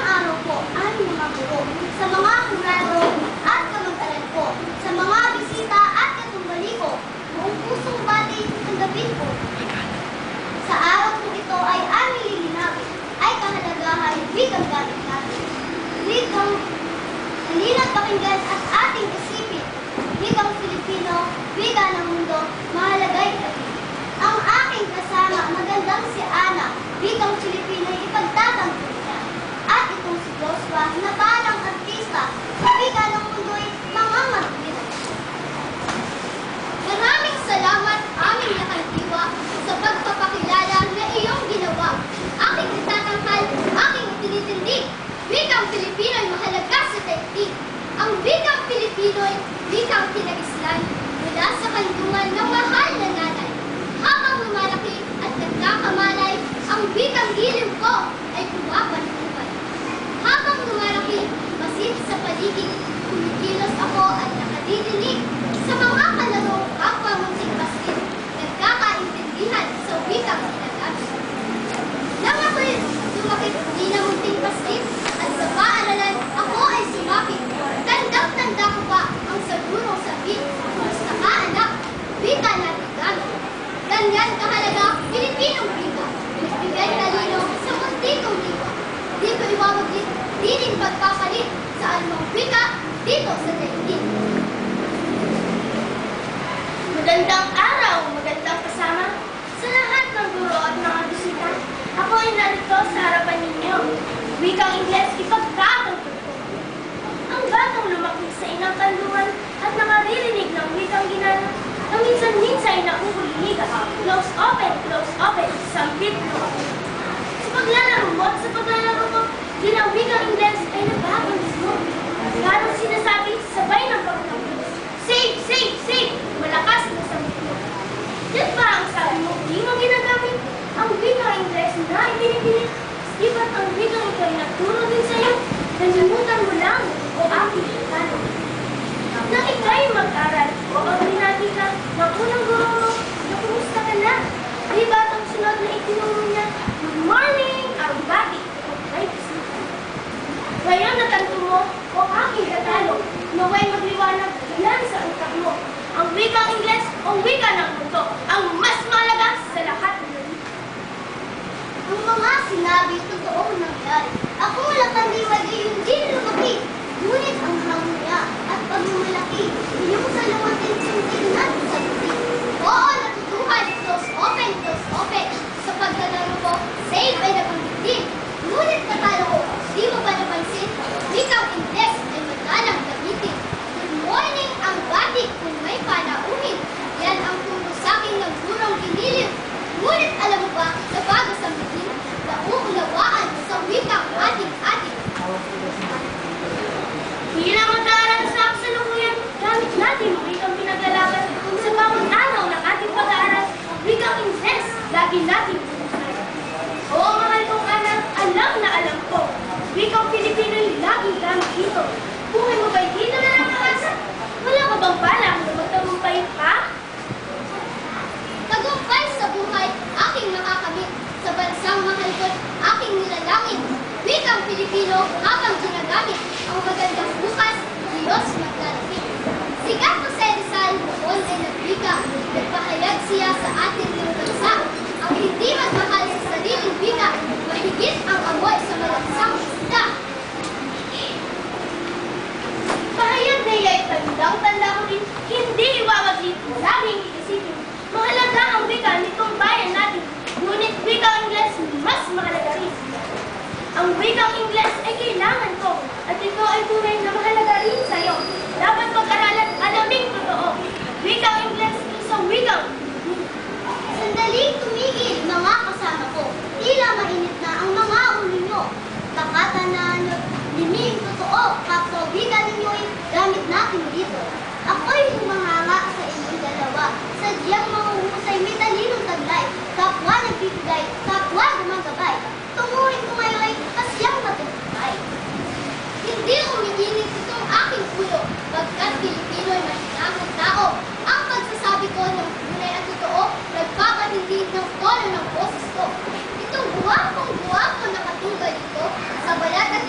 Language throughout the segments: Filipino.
Magandang araw po, aming mga guro, sa mga kurado at kamag-aral po, sa mga bisita at katumbali ko, buong pusong bati ng gabi po. Sa araw po ito ay aming lilinawin, ay kahalagahan wikang gamit natin. Wikang halina't pakinggan at ating isipin. Wikang Filipino, wika ng mundo, mahalaga'y gabi. Ang aking kasama, magandang si Ana, wikang Filipino ay ipagtatanggol niya. At itong si Joshua, na parang artista, sa wika ng mundo'y mga magwin. Maraming salamat aming nakaldiwa sa pagpapakilala na iyong ginawa. Aking itatanghal, aking itinitindig. Wikang Pilipino ay mahalaga sa daigdig. Ang wikang Pilipino ay wikang kinagislan mula sa kandungan ng mahal na nanay. Habang lumalaki at nagkakamalay, ang wikang giliw ko ay pumapalipay. Habang lumalaki, masid sa paligid, kumikilos ako at nakadidinig sa mga kalaro kapwa munting basket, nagkakaintindihan sa wikang ginagamit. Nang ako'y lumaki di na munting basket at sa paaralan, ako ay sumapit. Tandang-tanda ko pa ang sagurong sabi, "Basta ka anak, wika natin gamit." Ganyan kahalaga, Pilipinong wika. Nagbigay talino sa muntikong wika. Di ko iwawaglit, di rin pagpapalit sa anumang wika dito sa daigdig. Magandang araw, magandang kasama sa lahat ng guro at mga bisita. Ako ay narito sa harapan ninyo. Wikang Ingles, ipagtatanggol ko. Ang batang lumaki sa inang kanluran at nakaririnig ng wikang ginana na minsan-minsan ay nauulihiga. Close open, sampit mo. Sa paglalaro mo at sa paglalaro ko, din ang wikang Ingles ay nababangis mo. Parang sinasabi, sabay ng pagtawid. Save, save, save! Malakas na sampit mo. Yan ba ang sabi mo, di mo ginagamit? Ang wikang Ingles na ibinipilit. Di ba't ang wikang ito ay nagturo din sa'yo? Nalimutan mo lang o aking ikano. Nang ika'y mag-aral o ang binati ka ng unang guro mo, na kumusta ka na? Di ba't ang sunod na itinuro niya, "Good morning!" ang bati o may bisita. Ngayon natanto mo o aking katalo, naway magliwanag yan sa utak mo. Ang wikang Ingles o wika ng mundo, ang mas mahalaga sa lahat ng wika. Ang mga sinabi, totoo nangyari. Ako lakaniwag ay hindi lumaki. Ngunit ang harmonia at pagmamalaki, iyong sa lumating sundin at sagutin. Oo, natutuhan, close open. Sa paglalaro ko, save ay nabanggit din. Ngunit katalo ko, di mo ba napansin? Wikang Ingles ay madalang gamitin. Good morning ang batik kung may panauhin. Yan ang turo sa akin ng gurong ginilim. Ngunit alam mo ba, sa bago sa mitin, nauunawaan sa wikang ating-ating. Bilang mag-aaral sa kasalukuyan, gamit natin ang wikang pinaglalaban sa bawat araw ng ating pag-aaral. Wikang Ingles, lagi natin pupusan. Oo, mahal kong anak, alam na alam ko. Wikang Pilipino'y laging gamit dito. Buhay mo ba'y dito na lang nakasa? Wala ka bang balak na magtagumpay pa? Tagumpay sa buhay, aking nakakamit. Sa bansang mahal ko't aking nilalangit. Wikang Pilipino habang ginagamit. Ang magandang bukas, Diyos maglalapit. Si Jose Rizal noon ay nagwika. Nagpahayag siya sa ating bansa. Ang hindi magmahal sa sariling wika, mahigit ang amoy sa malansang isda. Pahayag na iya'y tandang-tanda ko rin, hindi iwawaglit, laging iisipin. Mahalaga ang wika nitong bayan natin, ngunit wikang Ingles mas mahalaga rin. Ang wikang Ingles ay kailangan ko, at ito ay tunay na mahalaga rin sa'yo. Dapat pag-aralan, alaming totoo. Wikang Ingles, isang wikang. Sandaling tumigil, mga kasama ko. Tila mainit na ang mga ulo nyo. Takata na liming totoo, kapwa wika ninyo'y gamit natin dito. Ako'y humahanga sa inyong dalawa. Sadyang mahuhusay, may talinong taglay. Kapwa nagbibigay, kapwa gumagabay. Tunguhin ko ngayon ay kasyang matutumbay. Hindi umiinit itong aking ulo, pagkat Pilipino'y mahinahang tao. Ang pagsasabi ko ng tunay at totoo, nagpapatindig ng tono ng boses ko. Itong guwapong na katulad ito, sa balat at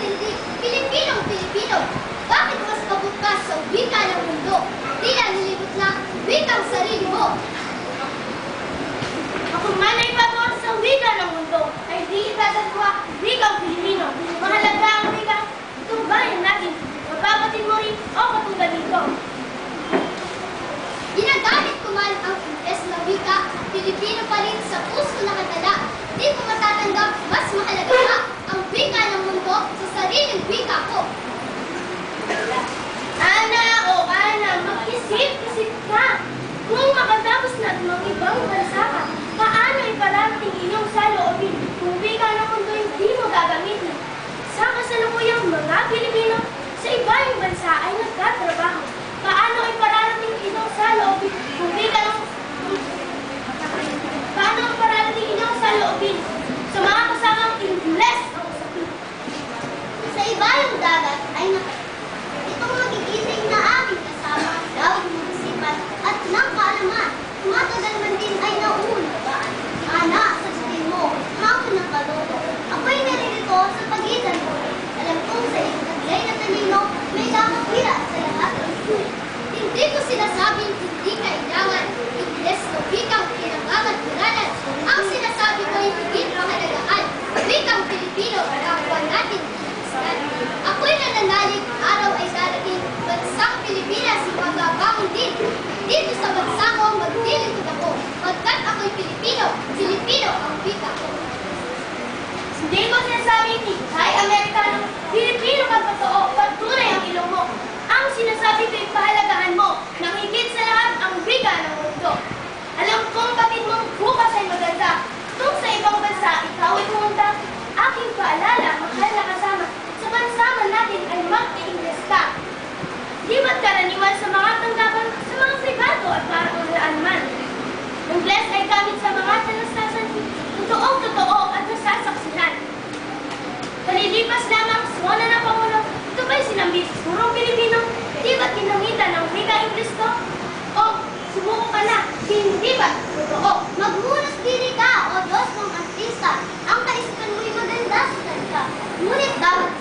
bayong dagat ay nakita. Itong magigising na aking kasama, dawit ng isipan at ng kaalaman. Matagal man din ay nauunawaan. Ana, sa sabihin mo, hapon ng kalolo. Ako'y naririto sa pagitan mo. Alam kong sa iyong taglay na talino, may kakapila sa lahat ng buhay. Hindi ko sinasabing hindi kailangan. Ingles o wikang pinangangaturanan. Ang sinasabi ko ay higit mahalagaan. Wikang Pilipino, kapwa natin Islam. Ako'y nananalig, araw ay darating, bansang Pilipinas, magabangon din. Dito sa bansa ko, maglilingkod ako. Pagkat ako'y Pilipino, Filipino ang wika ko. Hindi ko sinasabing ikay Amerikano, Pilipino ka totoo, pagtunay ang ilong mo. Ang sinasabi ko ay pahalagahan mo, nang higit sa lahat ang wika ng mundo. Alam kong batid mong bukas ay maganda. Kung sa ibang bansa, ikaw ay pumunta, aking paalala, mahal na kasama, sa bansa man natin ay mag-i-Ingles ka. Di ba't karaniwan sa mga tanggapan, sa mga privado at paraulaan man. Ingles ay gamit sa mga talastasan, totoong-totoo at nasasaksihan. Kalilipas lamang sa una ng Pangulo, ito ba'y sinambit sa purong Pilipino? Di ba't ginamitan ng wika Ingles ko? O, sumuko ka na, hindi ba? Totoo. Magmunas diri ka, o Diyos ng artista. Ang kaisipan mo'y maganda sa salita. Ngunit dapat